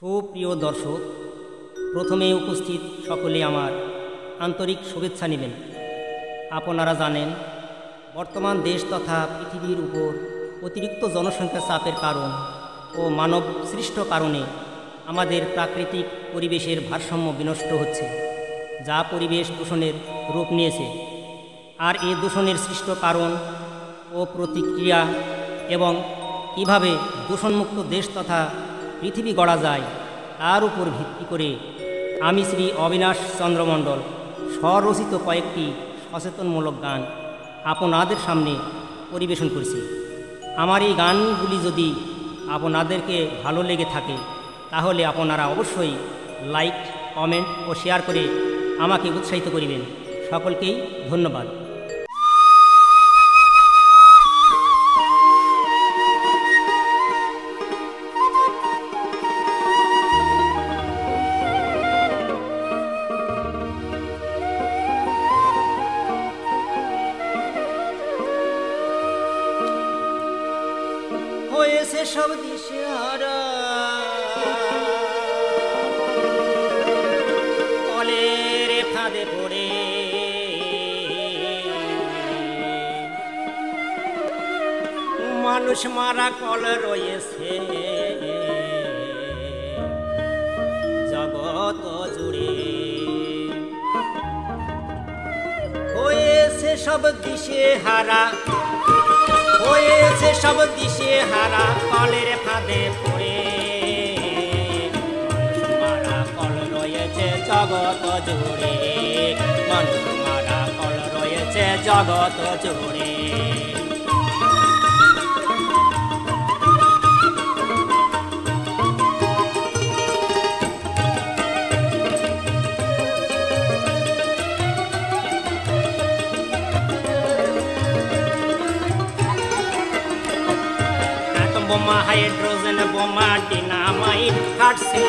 সুপ্রিয় দর্শক, প্রথমে উপস্থিত সকলে আমার আন্তরিক শুভেচ্ছা নেবেন। আপনারা জানেন, বর্তমান দেশ তথা পৃথিবীর উপর অতিরিক্ত জনসংখ্যা চাপের কারণ ও মানব সৃষ্ট কারণে আমাদের প্রাকৃতিক পরিবেশের ভারসাম্য বিনষ্ট হচ্ছে, যা পরিবেশ দূষণের রূপ নিয়েছে। আর এই দূষণের সৃষ্ট কারণ ও প্রতিক্রিয়া এবং কীভাবে দূষণমুক্ত দেশ তথা পৃথিবী গড়া যায় তার উপর ভিত্তি করে আমি শ্রী অবিনাশ চন্দ্র মণ্ডল স্বরচিত কয়েকটি সচেতনমূলক গান আপনাদের সামনে পরিবেশন করছি। আমার এই গানগুলি যদি আপনাদেরকে ভালো লেগে থাকে তাহলে আপনারা অবশ্যই লাইক, কমেন্ট ও শেয়ার করে আমাকে উৎসাহিত করিবেন। সকলকেই ধন্যবাদ। হয়েছে সব দিশেহারা, কলের ফাঁদে পড়ে মানুষ মারা কল রয়েছে জগৎ জুড়ে। হয়েছে সব দিশেহারা, হয়েছে সব দিশেহারা, কলের ফাঁদে পড়ে মানুষ মারা কল রয়েছে জগৎ জুড়ে, মানুষ মারা কল রয়েছে জগৎ জুড়ে। বোমা, হাইড্রোজেন বোমা, ডিনামাইট ফাটছে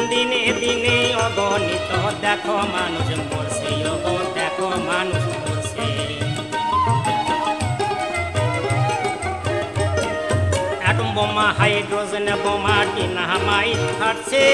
দিনে দিনে অগণিত। দেখো মানুষ মরছে, দেখো মানুষ মরছে। অ্যাটম বোমা, হাইড্রোজেন বোমা, ডিনামাইট ফাটছে